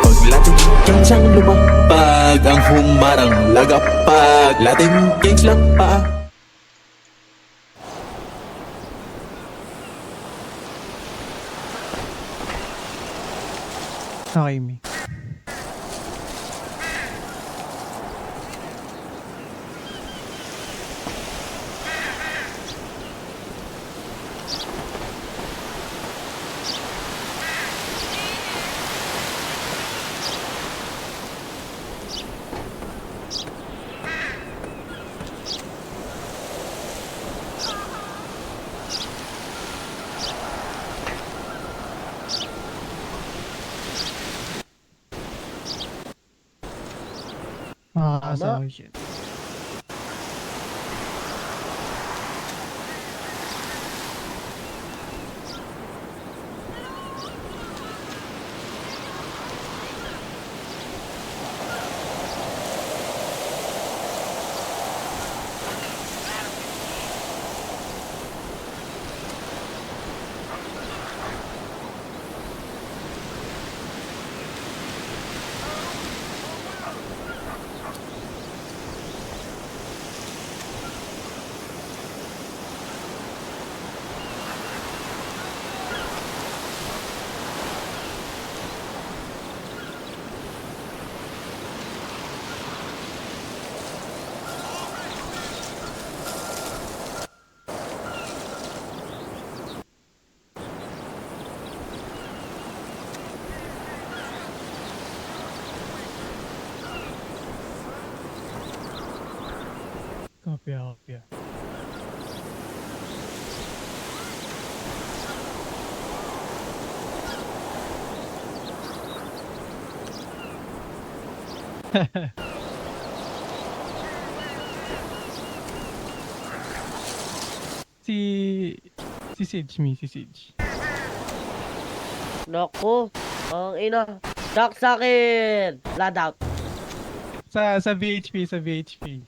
Paglating kang siyang lumapag, ang humarang lagapag, lating kang lang pa. Okay, me. Makakasawa siya. Kopya, kopya. si... Si Sage, me, si Sage. Naku, ang ina. Duck sa akin! Loud out. Sa VHP, sa VHP.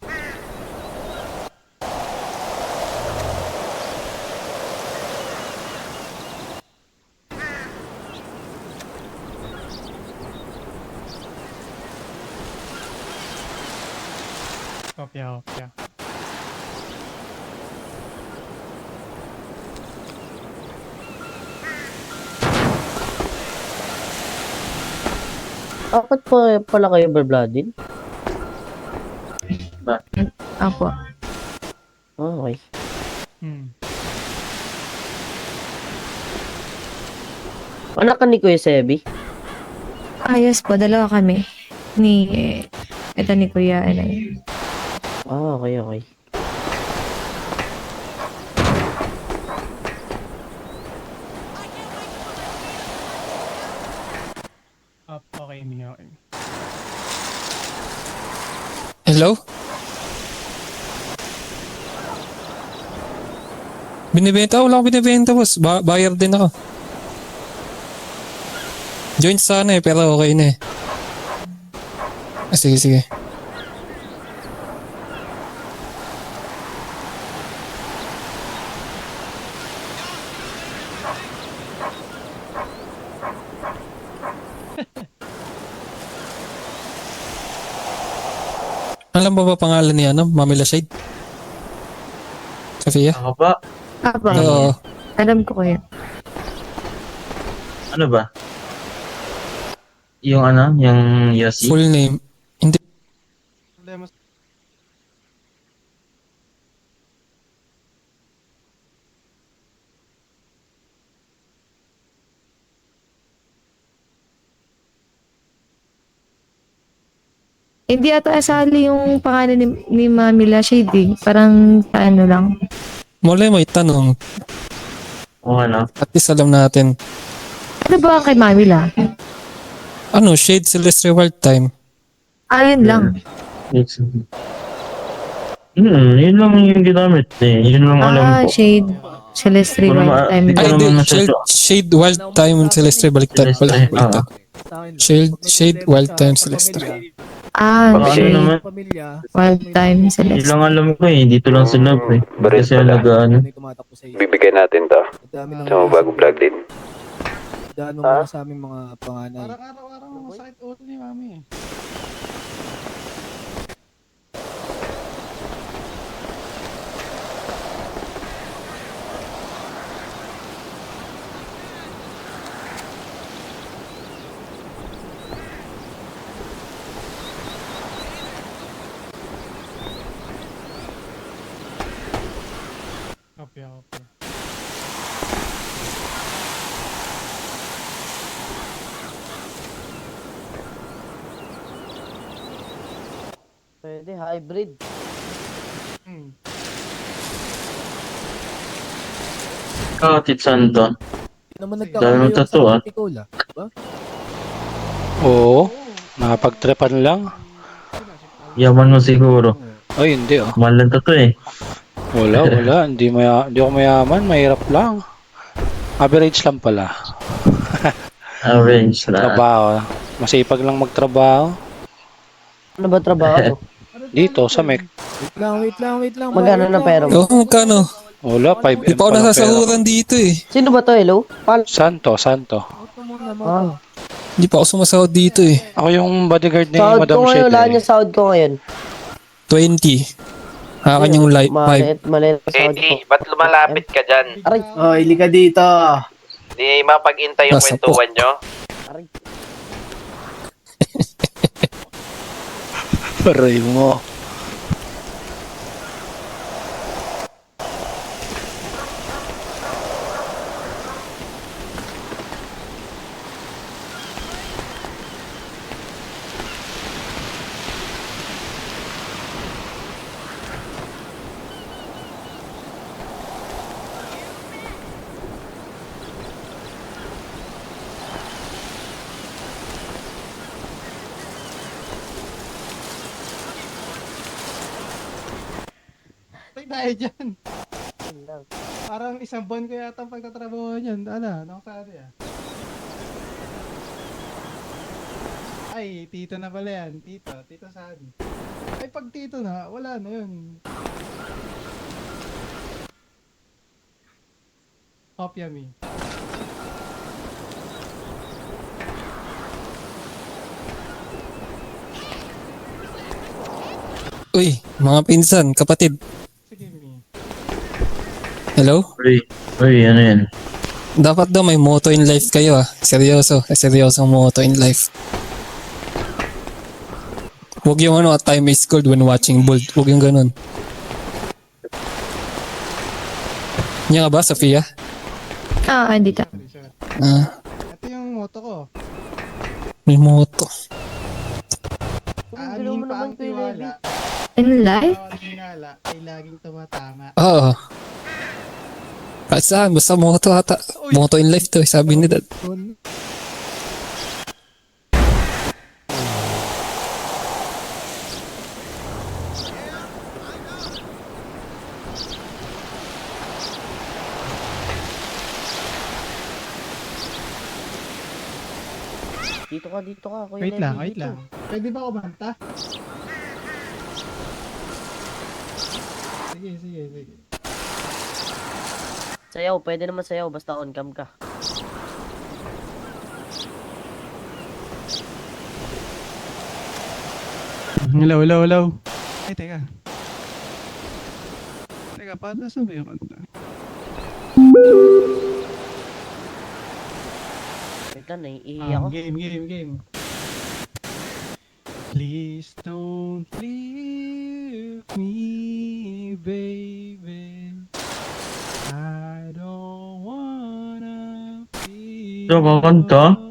Kopya, kopya. Bakit pa pala kayo blooded? Apo. Okay. Anak ka ni Kuya Sebi? Ayos po, dalawa kami. Ni, ito ni Kuya, Okay, okay. Okay, me, okay. Hello? Binibenta? Wala akong binibenta, boss. Buyer din ako. Joint sana eh, pero okay na eh. Sige, sige. Alam mo ba pangalan ni Mami Lashade? Sofia? Ako ba? Apo. Oo. Alam ko Kuya. Ano ba? Yung yung Yossi? Full name. Hindi. Problema sa... Hindi ata asali yung pangalan ni Mami Lashade. Parang lang. Mula mo itanong. O ano? At least alam natin. Ano ba kay Mami La? Shade Celeste Reward Time. Ayun lang. Yun lang yung ginamit eh. Yun lang alam ko. Shade. Celeste Rewind Time. Hindi ko Ay, naman di. masyado. Shade Wild Time Celeste. Baliktad. Celeste, Baliktad. Shade Wild Time Celeste. Baka ano Shade. naman. Wild Time Yun Celeste. lang alam ko eh. Dito lang sa love eh. Kasi pala. nag-ano. Bibigyan natin to sa mga bagong bloodline. Daan mo muna sa aming mga panganay. Parang araw-araw masakit ulo ni mami eh. Kopya. Pwede, hybrid. Hmm. Katit Santo. Hindi naman Dami nagkakaroon mong tattoo, sa ah. Piccola. Diba? Oo, nakapagtripan lang. Yaman mo siguro. Ay, hindi oh. Mahal lang to eh. Wala. Hindi ako mayaman, mahirap lang. Average lang pala. Average na. Trabaho. Masipag lang magtrabaho. Ano ba trabaho mo? Dito, sa MEC. Wait lang. Magkano na pera mo? Oo, magkano? Wala, 5M Di pa ako pa lang pera. nasasahuran dito eh. Sino ba to, hello? Santo. Ah. Di pa ako sumasahod dito eh. Ako yung bodyguard ni Sahod Madam ko ngayon, wala Shed. niya sahod ko ngayon. 20. Akin yung life 5. Maliit na sahod ko. Eddie, ba't lumalapit ka dyan? Aray, Oh, ili ka dito. Di mapag-intay yung Nasa kwentuhan nyo? aray. Paray mo. Tay tayo dyan. Parang isang buwan ko yata ang pagtatrabaho niyan. Ano sabi ah? Ay, tito na pala yan. Tito saan? Ay, pag tito na, wala na yun. Kopya me. Uy, mga pinsan, kapatid. Sige me. Hello? Uy, ano yan? Dapat daw may motto in life kayo ah. Seryoso. Seryosong motto in life. Huwag yung ano, time is gold when watching Bolt. Huwag yung ganun. Niya ka ba, Sofia? Andito. Sorry. Ah, Ito yung motto ko. may motto. Gulo mo Aanin pa naman ang to, Levi. tiwala. In life? Bawat hinala ay laging tumatama. Oo. Kahit saan, basta motto ata. Motto in life to, sabi ni Dad. Dito ka, Kuya Wait Levi, lang. dito. Pwede ba kumanta? Sige. Sayaw, pwede naman sayaw, basta on cam ka. Hello. Ay, teka. Paano saan ba yung kanta? Wait lang, naiihi ako. Game. Please don't leave me, baby. I don't wanna be Ito, kakanta? alone.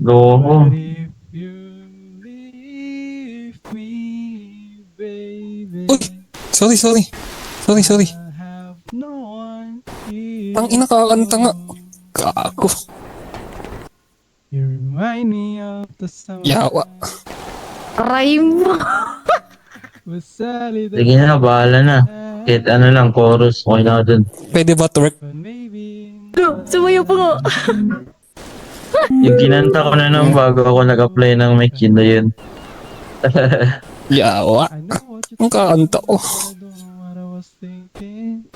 Loko. But if you leave me, baby, Uy! Sorry. I have no one here. Tang ina, kakanta nga. Gago. You remind me of the summer. Yawa. Aray mo. Sige na, bahala na. Kahit ano lang, chorus. Okay na dun. Pwede ba twerk? But maybe Sumayo po nga. Yung kinanta ko na nang bago ako nag-apply ng mic, yun na yun. Yawa. I know what you Ang kakanta ko. I don't know what I was thinking.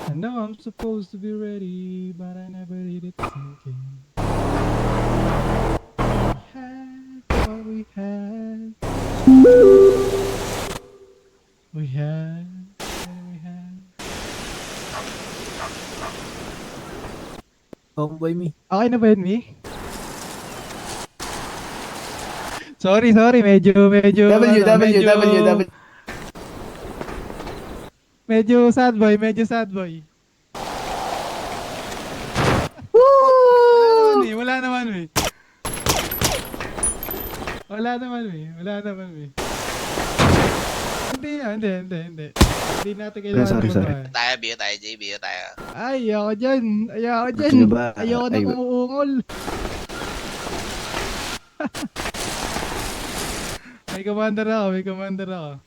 I know I'm supposed to be ready, but I never did it thinking. We had what we had. We had what we had. Homeboy me. Okay na ba yun, Mi? Sorry, medyo, W. medyo sad boy. Wala naman, Mi. Hindi. Hindi natin kailangan sorry. Bio tayo. Ay, ayoko dyan. Ayoko na umuungol. May commander ako.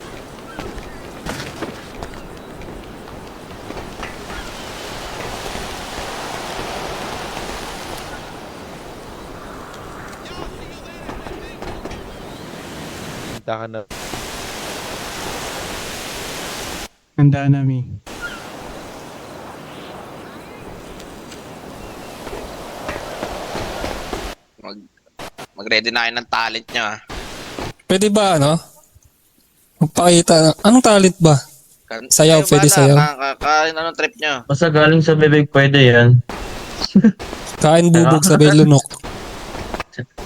Handa na, Mi. Mag-ready na kayo ng talent nyo, ah. Pwede ba, ano? Magpakita. Anong talent ba? Sayaw, Kayo pwede bahala. sayaw. Anong trip nyo? Basta galing sa bibig, pwede yan. Kain bubog sa lunok.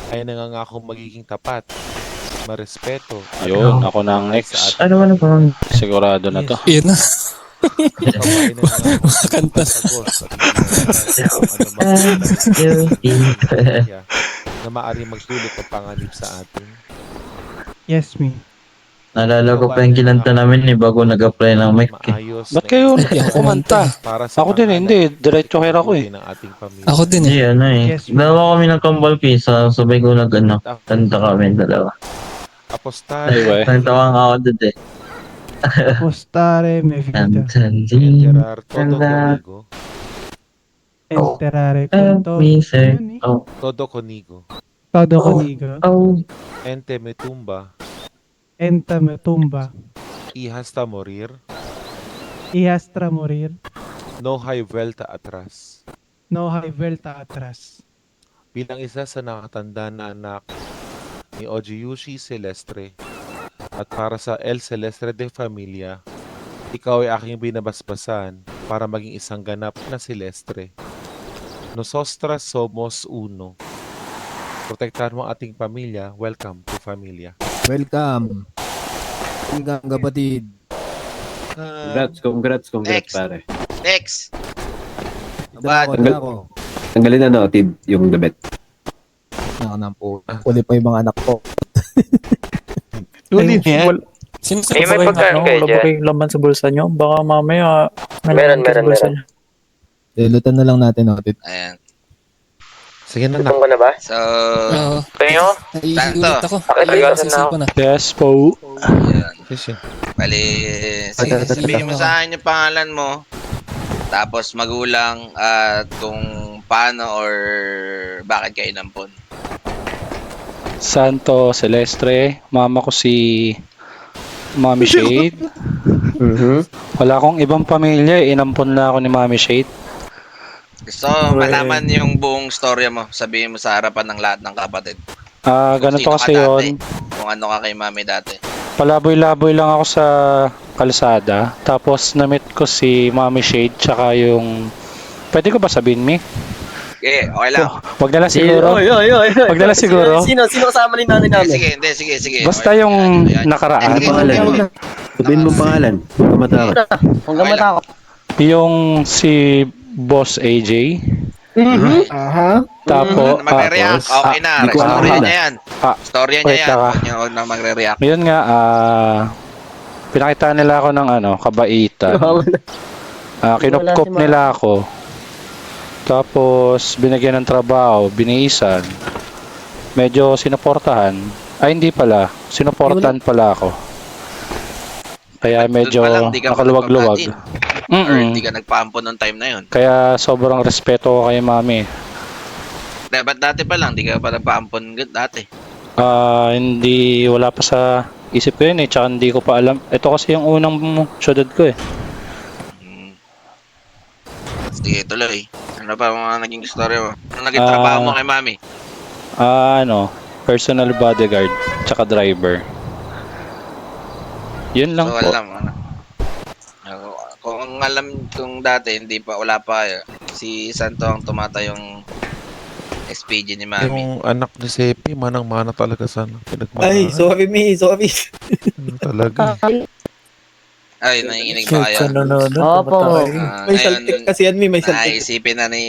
Ay nangangako magiging tapat, marespeto. Ayun, ako na ang next. Ano ba? Sigurado na to. Yan na. Babae na nangangako Kanta. sagot at na maaaring magdulot ng panganib sa atin. Yes, Mi. Naalala ko pa yung kinanta namin bago nag-apply ng mic. Maayos Ba't na kayo ipagpapalagay kumanta? para sa Ako din, pangalan hindi. Diretso kaya ako eh. ng ating pamilya. Ako din eh. Hindi, ano eh. Yes, Dalawa kami ng Kambal Pisa, sabay ko kanta kami dalawa. Apostol, Anyway. Nagtawang ako doon eh. Postare me vida. enterar todo conmigo, Enterare con todo. Everything. Oh, todo conmigo, Todo conmigo. oh. ente me tumba, Enta me tumba. y hasta morir, Y hasta morir. no hay vuelta atrás. No hay vuelta atrás. Bilang isa sa nakatanda na anak ni Ojiyushi Celestre at para sa El Celestre de Familia, ikaw ay aking binabasbasan para maging isang ganap na Celestre. Nosotras somos uno. Protektahan mo ang ating pamilya. Welcome to Familia. Welcome. Hanggang kapatid. Congrats, pare. Next! Dala ko. Tanggalin na natin yung damit. Nakanan po. Uli pa yung mga anak ko. Tuloy niya. Sino sa may pagkain kayo Wala ba dyan? kayong laman sa bulsa nyo? Baka mamaya Meron. Lutan na lang natin. Ayan. Sige na Gutom ka na ba? So, Oo. kayo? Naiulit ako. Pakipagasan na ako. Sisipan na. Yes po. Ayan. Bali, sige, sabihin mo sa akin yung pangalan mo. Tapos magulang at kung paano or bakit kayo nampun. Santo Celestre. Mama ko si Mami Shade. Wala akong ibang pamilya. Inampon na ako ni Mami Shade. Gusto ko malaman yung buong storya mo. Sabihin mo sa harapan ng lahat ng kapatid. Ganito Sino ka kasi dati? yun. Kung ano ka kay mami dati. Palaboy-laboy lang ako sa kalsada. Tapos na-meet ko si Mami Shade. Tsaka yung... Pwede ko ba sabihin, Mi? Okay, okay lang. Wag na lang siguro. Wag na lang siguro. Sino kasama ni nanay namin? Sige. Basta Okay, yung ayan. nakaraan. Sabihin mo pangalan. Huwag ka matakot. Huwag kang matakot. Yung si Boss AJ. Tapos, Magre-react. Okay na. Di ko alam Storya na. niya yan. Ah, Storya wait niya yan. lang, ah. Huwag na magre-react. yun nga, pinakita nila ako ng kabaitan. Kinupkop nila ako. Tapos, binigyan ng trabaho, biniisan. Medyo sinuportahan. Ay, hindi pala. Sinuportahan pala ako. Kaya medyo Doon pa lang, di ka pa nakaluwag-luwag. Or hindi ka nagpaampon nung time na yun. Kaya sobrang respeto ko kay Mami. Dapat dati pa lang, di ka pa nagpaampon dati. Hindi, wala pa sa isip ko yun eh. Tsaka hindi ko pa alam. Ito kasi yung unang syudad ko eh. Sige, tuloy. Ano pa mga naging story mo? Ano naging trabaho mo kay Mami? Personal bodyguard, tsaka driver. Yun lang So, po. alam, ano? Kung alam kong dati, wala pa, si Santo ang tumatayong SPG ni Mami. Yung anak ni Sepi, manang-mana talaga sana. Ay, sorry me, sorry. Talaga. Ay, nanginginig ba kayo? Opo. May saltik kasi yan, may saltik. Naisipin na ni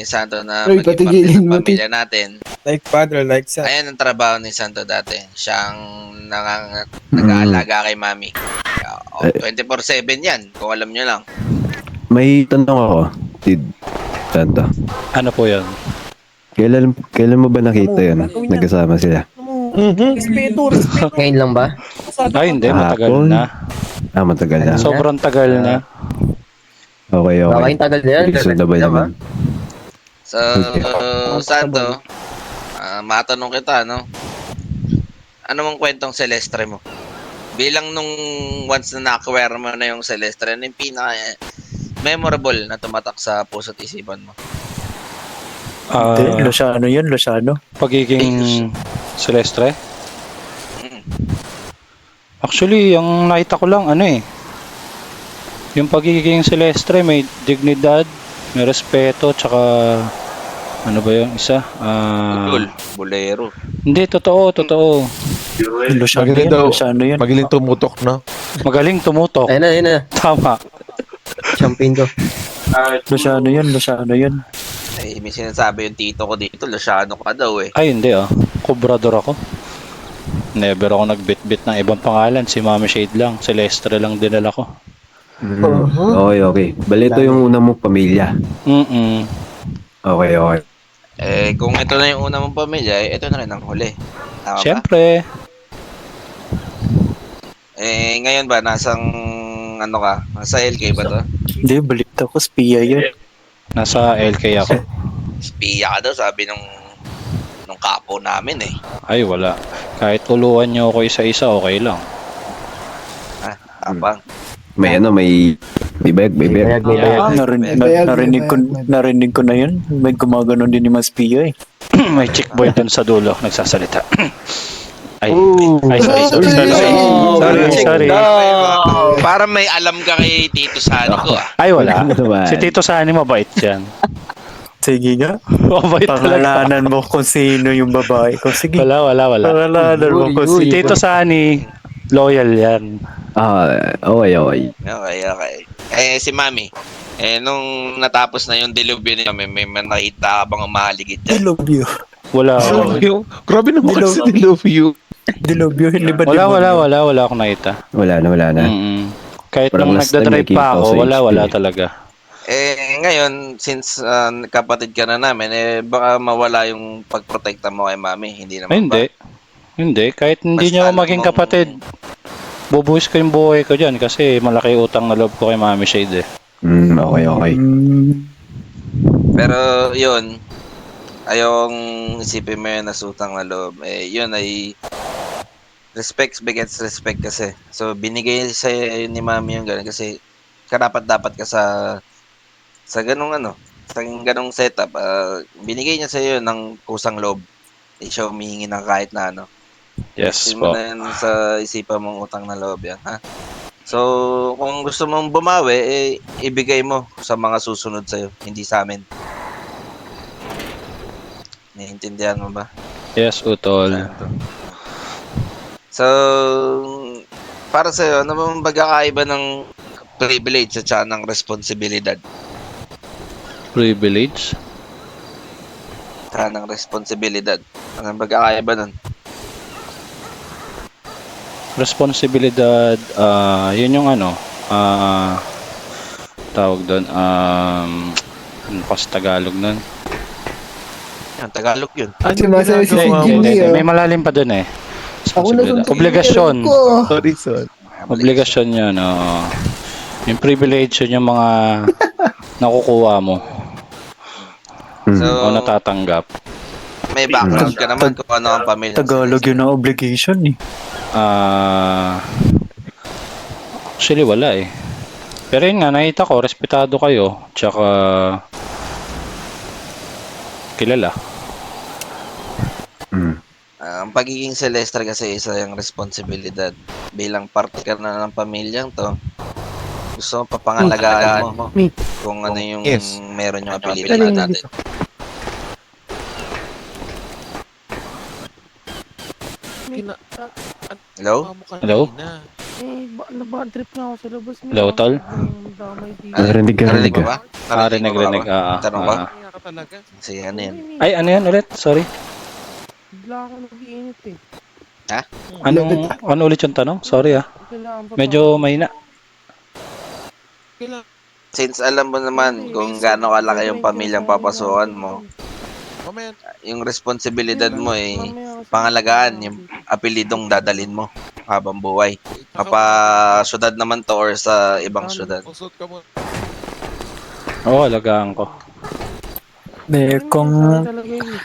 Santo na Uy, maging parte patigilin ng mo, pamilya natin. Like father, like son. Ayan ang trabaho ni Santo dati. Siyang nag-aalaga kay Mami. 24/7 yan, kung alam nyo lang. May tanong ako, Tid. Santo. Ano po yun? Kailan mo ba nakita yun? Nagkasama sila? Ngayon lang ba? Ay, hindi. Matagal Hapon? na. Matagal na. Sobrang tagal na. Okay. Baka yung tagal na yan. Gusto na ba naman? So, Santo, matanong kita, no? Ano mong kwentong Celestre mo? Bilang nung once na na-acquire mo na yung Celestre, ano yung pinaka-memorable na tumatak sa puso't isipan mo? Luciano yun, Luciano. Pagiging Celestre? Actually, yung nakita ko lang, yung pagiging Celestre, may dignidad, may respeto, tsaka, ano ba yung isa? Bolero. Hindi, totoo. Magaling daw. Magaling tumutok, no? Magaling tumutok. Ayun na. Tama. Champion ko. Luciano yun. Ay, may sinasabi yung tito ko dito, Luciano ka daw eh. Ay, hindi Cobrador ako. Never ako nagbitbit ng ibang pangalan. Si Mami Shade lang. Celestre lang dinala ko. Okay. Balito yung una mong pamilya. Okay. Kung ito na yung una mong pamilya, ito na rin ang huli. Tama ba? Siyempre. Ngayon ba, nasa LK ba to? Hindi, balita ko, spiya yun. Nasa LK ako. Spiya ka daw, sabi nung kapo namin eh. Ay, wala. Kahit tuluan nyo ako isa-isa, okay lang. Abang. May bayag. Narinig ko na yun. May gumaganon din ni Mas Pia eh. May chick boy dun sa dulo, nagsasalita. Ay, sorry. Para may alam ka kay Tito Sani ko Ay, wala. Si Tito Sani mabait yan. Sige nga. Mabait talaga. Pangalanan mo kung sino yung babae ko. Sige. Wala. Pangalanan mo kung sino. Tito Sani, loyal yan. Okay. Okay. Si Mami, nung natapos na yung dilubyo niya, may nakita ka bang umahaligid dyan? Dilobyo. Wala. Grabe naman kasi Dilobyo. Dilobyo, hindi ba? Wala akong nakita. Wala na. Kahit Parang nung last time nagdadrive pa nakita ko ako, sa wala HD. talaga. Ngayon, since kapatid ka na namin, baka mawala yung pagprotekta mo kay Mami, hindi naman Ay, hindi. Kahit hindi Basta niyo alam maging mong- kapatid, bubuhis ko yung buhay ko dyan kasi malaki utang na loob ko kay Mami Shade eh. Okay. Pero yun, ayong isipin mo yun na sutang na loob. Yun ay respect begets respect kasi. So binigay sa ni Mami yung gano'n kasi karapat-dapat ka sa ganung sa ganung setup. Binigay niya sa iyo ng kusang loob. Hindi siya humihingi ng kahit na ano. Yes Isipin mo po. na yan sa isipan mong utang na loob yan, ha? So, kung gusto mong bumawi, ibigay mo sa mga susunod sa'yo, hindi sa amin. Naiintindihan mo ba? Yes, utol. So, para sa'yo, ano bang pagkakaiba ng privilege at saka ng responsibilidad? Privilege? Saka ng responsibilidad. Ano bang pagkakaiba nun? Responsibilidad, yun yung tawag doon, ano kasi Tagalog nun? Yan, Tagalog yun. Hindi. May malalim pa doon eh. Responsibilidad. Obligasyon. Sorry. Obligasyon yun, yung privilege yun yung mga nakukuha mo So, o natatanggap. may background ka naman kung ano ang pamilya. Tagalog yun ang obligation eh. Actually wala eh. Pero yun nga, nakita ko, respetado kayo. Tsaka, kilala. Ang pagiging Celestial kasi isa yung responsibilidad. Bilang parte ka na ng pamilyang to, gusto mo papangalagaan mo kung ano yung meron yung apelido natin. Hello? Hello? Bad trip na ako sa labas. Hello, tol? Narinig ka. Narinig mo ba? Rinig. Tanong ba? talaga. Sige, ano yan? Ay, ano yan ulit? Sorry. Bigla ako nag-iinit eh. Ano ulit yung tanong? Sorry Kailangan pa Medyo mahina. Since alam mo naman kung gaano kalaki yung pamilyang papasukan mo, Mamaya, yung responsibilidad mo ay pangalagaan yung apelidong dadalin mo habang buhay. Syudad naman to or sa ibang syudad. usot ka muna. Oo, alagaan ko. Kung talaga yun.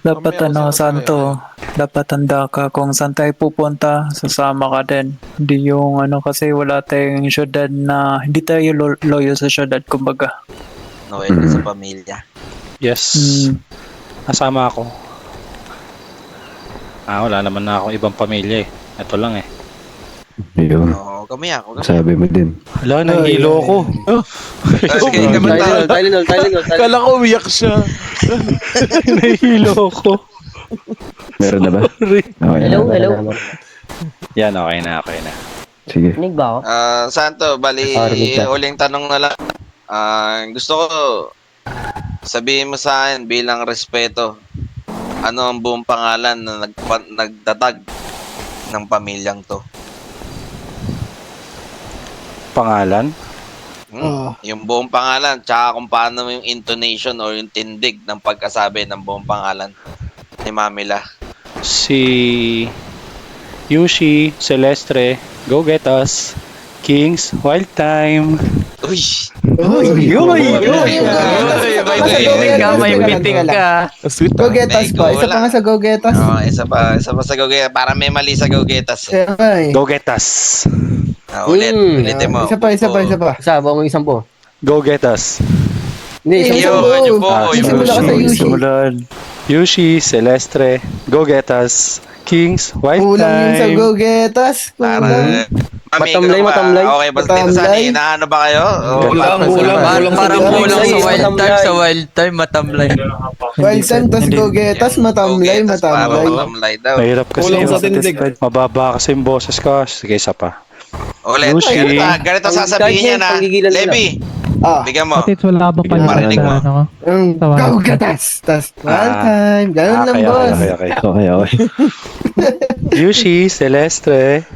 dapat Santo, dapat handa ka kung saan tayo pupunta, sasama ka din. Hindi yung kasi wala tayong syudad na, hindi tayo loyal sa syudad, kumbaga. Noel sa pamilya. Yes. Nasama ako. Wala naman na akong ibang pamilya eh. Ito lang eh. Yun. Oo, kami ako. Sabi mo din. Hala, nahihilo ko. Sige, naman tayo. Kala ko umiyak siya. Nahihilo ko. Meron na ba? Okay. Hello. Yan, okay na. Sige. Rinig ba ako? Santo, bali, Rinig ka. uling tanong na lang. Gusto ko sabihin mo sa akin bilang respeto, ano ang buong pangalan na nagtatag ng pamilyang to? Pangalan? Yung buong pangalan, tsaka kung paano yung intonation or yung tindig ng pagkasabi ng buong pangalan ni Mamila. Si Yushi, Celestre, Go Get Us, Kings, Wild Time. Uy! May biting ka. Sweet. Go-Getas pa. Isa pa nga sa Go-Getas. Isa pa sa Go-Getas. Para may mali sa Go-Getas. Go Get Us. Ulitin mo. Isa pa. Isa, buong isang po. Go Get Us. Hindi, Yun po. Simulan. Yushi, Celestre, Go Get Us, Kings, Wild Time. Go-Getas. Matamlay. Okay, basta dito sa ano ba kayo? Parang kulang sa wild time, matamlay. Wild time, tas Go-Getas, matamlay. Matamlay daw. Mahirap kasi mababa kasi yung boses ko. Sige, isa pa. Ulit. Yushi. Ganito sasabihin niya na. Levi, bigyan mo. wala ba Yung marinig mo. Go-Getas, tas wild time. Ganun lang, boss. Okay. Yushi, Celestre,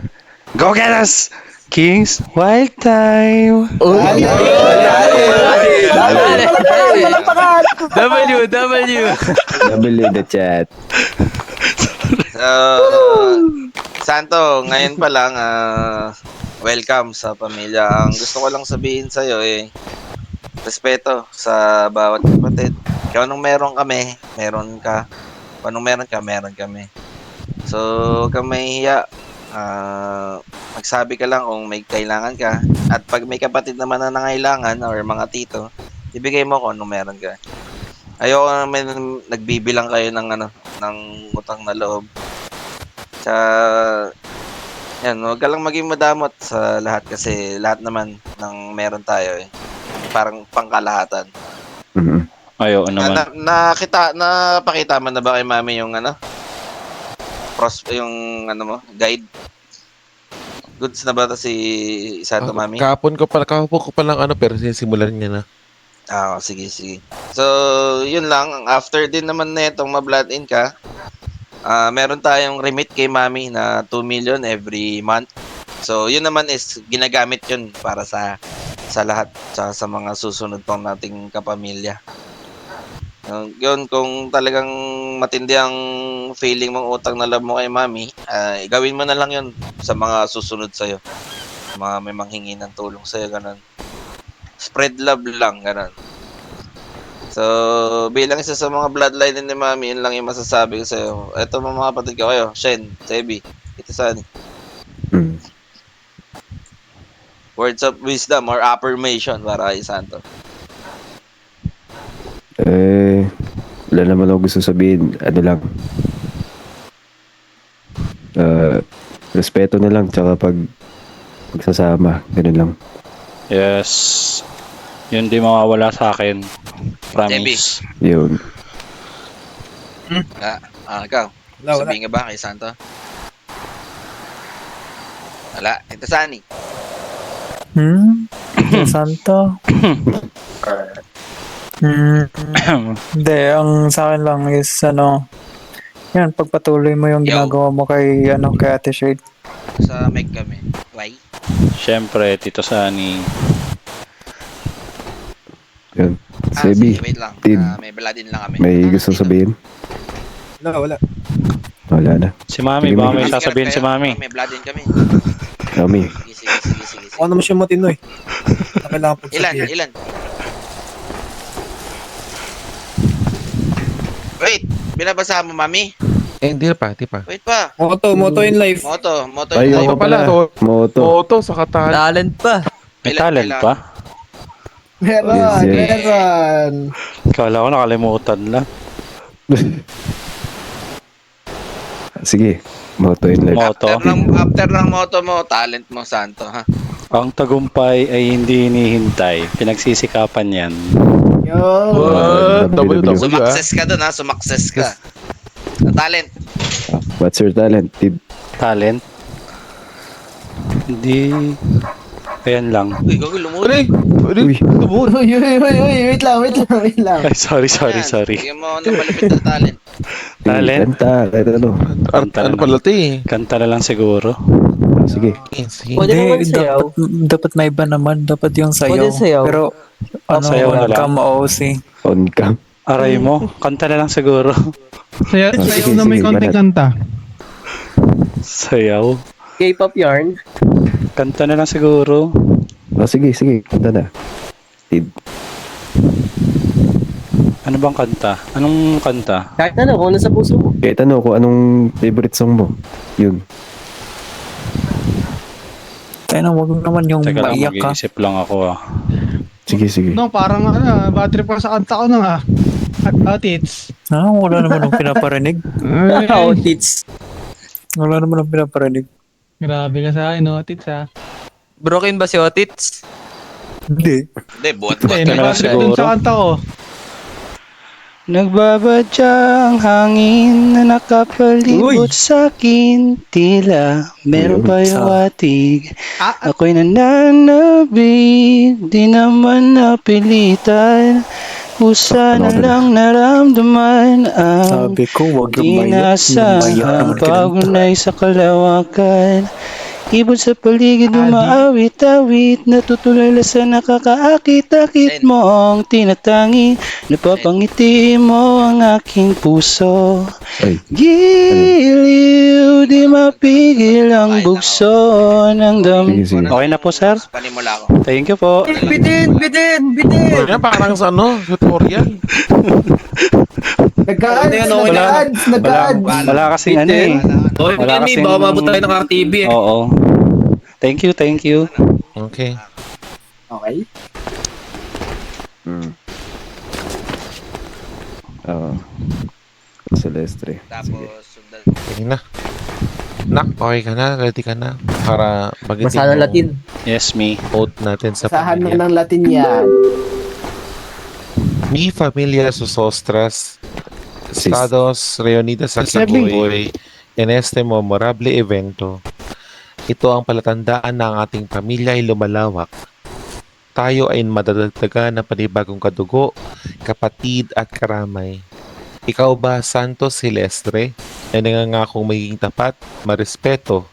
Go Get Us, Kings, Wild Time. W. Double the chat. Santo, ngayon pa lang, welcome sa pamilya. Ang gusto ko lang sabihin sa'yo respeto sa bawat kapatid. Kung anong meron kami, meron ka. Kung anong meron ka, meron kami. So, huwag kang mahihiya. Magsabi ka lang kung may kailangan ka. At pag may kapatid naman na nangailangan or mga tito, ibigay mo kung anong meron ka. Ayoko naman nagbibilang kayo ng utang na loob. Yan, huwag ka lang maging madamot sa lahat kasi lahat naman ng meron tayo parang pangkalahatan. Ayaw naman. Napakita mo na ba kay Mami yung yung guide? Goods na ba ito si Santo, Mami? Kahapon ko pa lang pero sinisimulan niya na. Sige. So, yun lang. After din naman na itong ma-blood in ka, meron tayong remit kay Mami na 2 million every month. So, yun naman is ginagamit yun para sa lahat, sa mga susunod pang nating kapamilya. Yun, kung talagang matindi ang feeling mong utang na love mo kay Mami, gawin mo na lang yun sa mga susunod sa'yo. Mga may manghingi ng tulong sa'yo, ganun. Spread love lang, ganun. So, bilang isa sa mga bloodline ni Mami, yun lang yung masasabi ko sa'yo. Ito mga kapatid ko kayo, Shen, Sebi, ito saan. Words of wisdom or affirmation para kay Santo. Wala naman ako gusto sabihin. Ano lang. Respeto na lang, tsaka pagsasama. Ganun lang. Yes. Yun di mawawala sa akin. Promise. Yun. Ikaw. Sabihin ka ba kay Santo? Wala. Ito Sani. Santo. Hindi, ang sa akin lang is yan, pagpatuloy mo yung ginagawa mo kay Ate Shade. Sa mic kami. Why? Siyempre, Tito Sunny. Yun. Sebi, sige, wait lang. Tid, May baladin lang kami. may gusto sabihin? Wala. Wala na. Si Mami, Sige, baka Mami. may sasabihin si Mami. May baladin kami. Mami. Sige. Ako naman siya matino eh. Kailangan Ilan? Wait, binabasa mo, Mami? Hindi pa. Wait pa. Moto in life. Moto Ay, in life. ako pala. Moto. Moto sa katan. Talent pa. May talent pa? Yes, yes. Meron. Kala ko nakalimutan lang. Sige. Moto in life. Moto. After ng moto mo, talent mo, Santo, ha? Ang tagumpay ay hindi hinihintay. Pinagsisikapan yan. WW. Sumakses ka dun, ha? Sumakses ka. Talent. What's your talent, Tid? Talent? Hindi. Ayan lang. Uy, gagawin lumuli. Uy. Wait lang. Ay, sorry. Bigyan mo ng malapit na talent. Talent? Kanta. Kahit ano. Kanta Ano na pala lang. ito eh? Kanta na lang siguro. Sige. Pwede naman sayaw. Dapat may iba naman. Dapat yung sayaw. Pwede sayaw. Pero, Sayaw na lang. OC. On cam. Aray mo, kanta na lang siguro. Sayaw na may konting kanta. Sayaw. K-pop yarn. Kanta na lang siguro. Sige. Kanta na. Tid. Ano bang kanta? Anong kanta? Kahit ano, kung nasa puso mo. Kahit ano, kung anong favorite song mo. Yun. Tayo na, wag naman yung Teka lang, maiyak ka. mag-iisip lang ako. Sige. No, parang bad trip pa sa kanta ko na Tits. Wala naman ang pinaparinig. Oh, tits. Wala naman ang pinaparinig. Grabe ka sa akin, Tits ha. Broken ba si Otits? Hindi. Hindi, buhat. Kanta na lang siguro. Dun sa kanta ko. Nagbabadyang hangin na nakapalibot sa akin. Tila meron pa yung watig. Ako'y nananabig, di naman napilitan. Kusa na lang naramdaman ang Sabi ko, wag yung maiyak. inasahan. Pagunay sa kalawakan. Ibon sa paligid umaawit-awit, natutulala sa nakakaakit-akit mo ang tinatangi, napapangiti mo ang aking puso. Ay. Giliw, di mapigil ang bugso ng Sige. Okay na po, sir. Panimula ko. Thank you po. Bitin! Yan, parang sa tutorial. Wala kasing ano eh. Wala kasing... Baka mabot tayo ng RTV eh. Oo. Thank you. Okay. Celestre. Tapos, sundan. Okay na. Nak, okay ka na? Ready ka na? Para magitin Basa ng Latin. Yes, me. Oath natin sa pamilya. ng Latin yan. Mi familia Susostras, Estados Reunidos sa Sabugoy, en este memorable evento. Ito ang palatandaan na ang ating pamilya ay lumalawak. Tayo ay madadagdagan ng panibagong kadugo, kapatid at karamay. Ikaw ba, Santos Silestre, ay nangangakong magiging tapat, marespeto,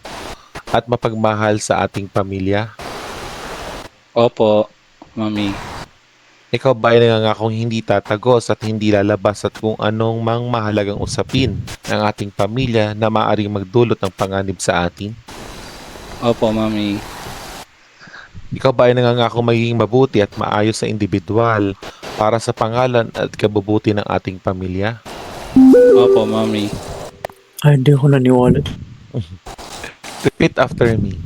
at mapagmahal sa ating pamilya? Opo, mami. Ikaw ba ay nangangakong hindi tatagos at hindi lalabas at kung anong mang mahalagang usapin ng ating pamilya na maaaring magdulot ng panganib sa atin? Opo, mami. Ikaw ba ay nangangakong magiging mabuti at maayos sa individual para sa pangalan at kabubuti ng ating pamilya? Opo, mami. Ay, hindi ako naniwala. Repeat after me.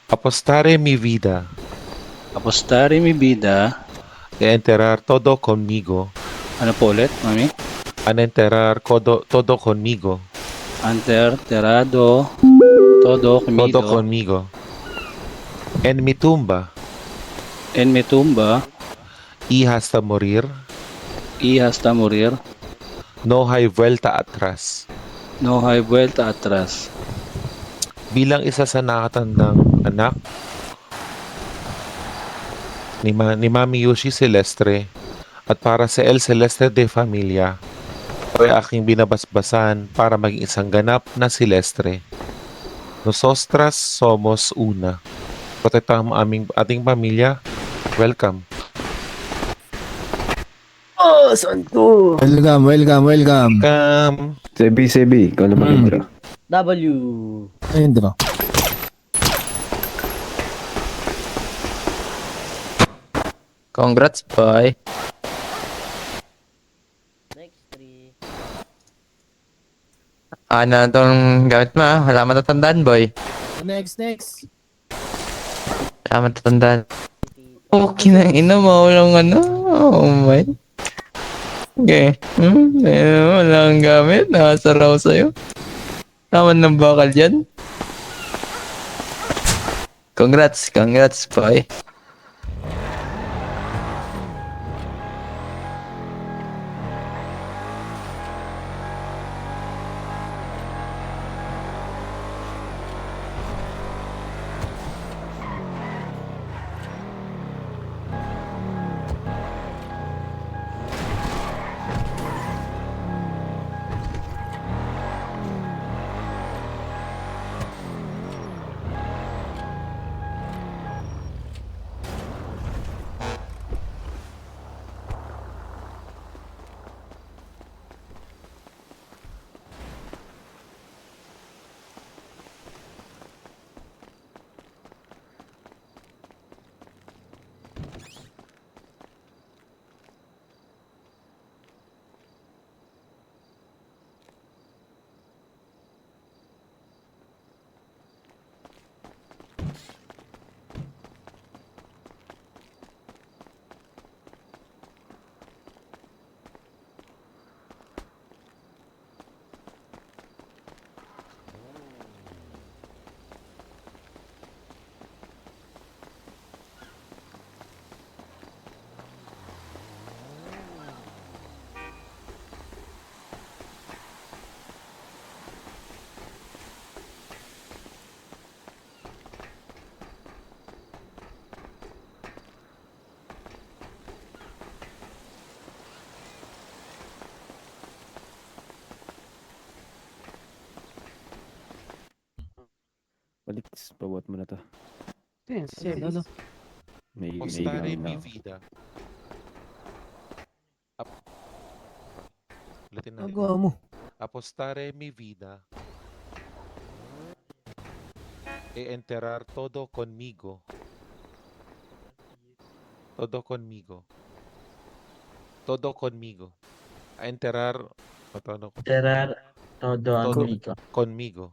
Apostare mi vida Apostare mi vida. e enterar todo conmigo. Ano po ulit, mami? Anenterar todo conmigo. Terado, todo Todo conmigo. conmigo. En mi tumba En mi tumba, y hasta morir, y hasta morir, no hay vuelta atrás. no hay vuelta atrás. Bilang isa sa nakatandang anak ni Mami Yoshi Celestre at para sa El Celestre de Familia, ay aking binabasbasan para maging isang ganap na Celestre. Nosotras somos una. Protektahan mo ating pamilya. Welcome. Welcome, welcome, welcome. Sebi, ikaw naman intro. W. Ayun, di ba? Congrats, boy. Next 3. Ano itong gamit mo, ah? Wala matatandaan, boy. Next. Wala matatandaan. Okay na, ina mo. Walang ano. Oh my. Okay. Wala kang gamit. Nakasaraw sa'yo. Taman ng bakal dyan. Congrats, boy. Balik, pabot mo na to. May Apostare ilaw mi na. vida. Ulitin na. mo. Apostare mi vida e enterar todo conmigo. Todo conmigo. Todo conmigo. A enterar todo Enterar todo conmigo. Conmigo.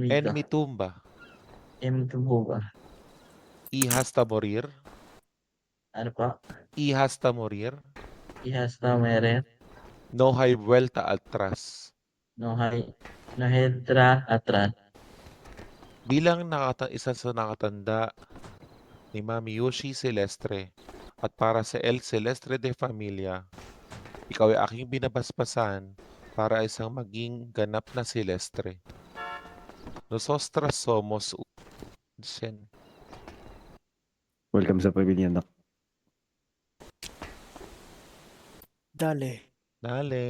En mi tumba En tu buga. y hasta morir. Ano pa? Y hasta morir. Ihasta meron. No hay vuelta atrás. No hedra atras. Bilang isa sa nakatanda ni Mami Yoshi Celestre at para sa El Celestre de Familia, ikaw ay aking binabasbasan para isang maging ganap na Celestre. Nosotras somos Sen. Welcome sa pamilya, Nak. Dale. Dale.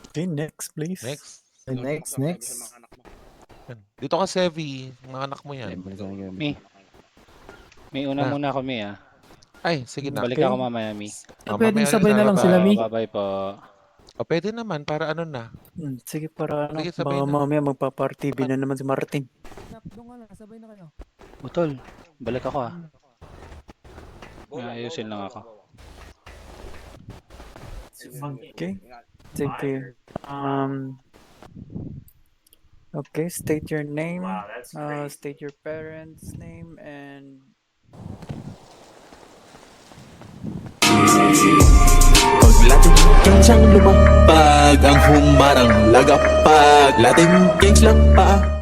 Okay, next please. Next. Next. Yan. Dito ka, Sevi. Mga anak mo yan. May una muna ako, Mi, ah. Ay, sige na. Balik ako mamaya, Mi. Pwedeng sabay na lang sila, Mi. Bye-bye po. O, pwede naman. Para ano na. Sige, para ano, Sige, sabay baka na. mamaya magpa-party na naman si Martin. Utol, balik ako, ah. Ayusin lang ako. Okay. Sige. Okay, state your name, state your parents' name, and Paglating kansang lumapag ang humarang lagapag Lating kings lang pa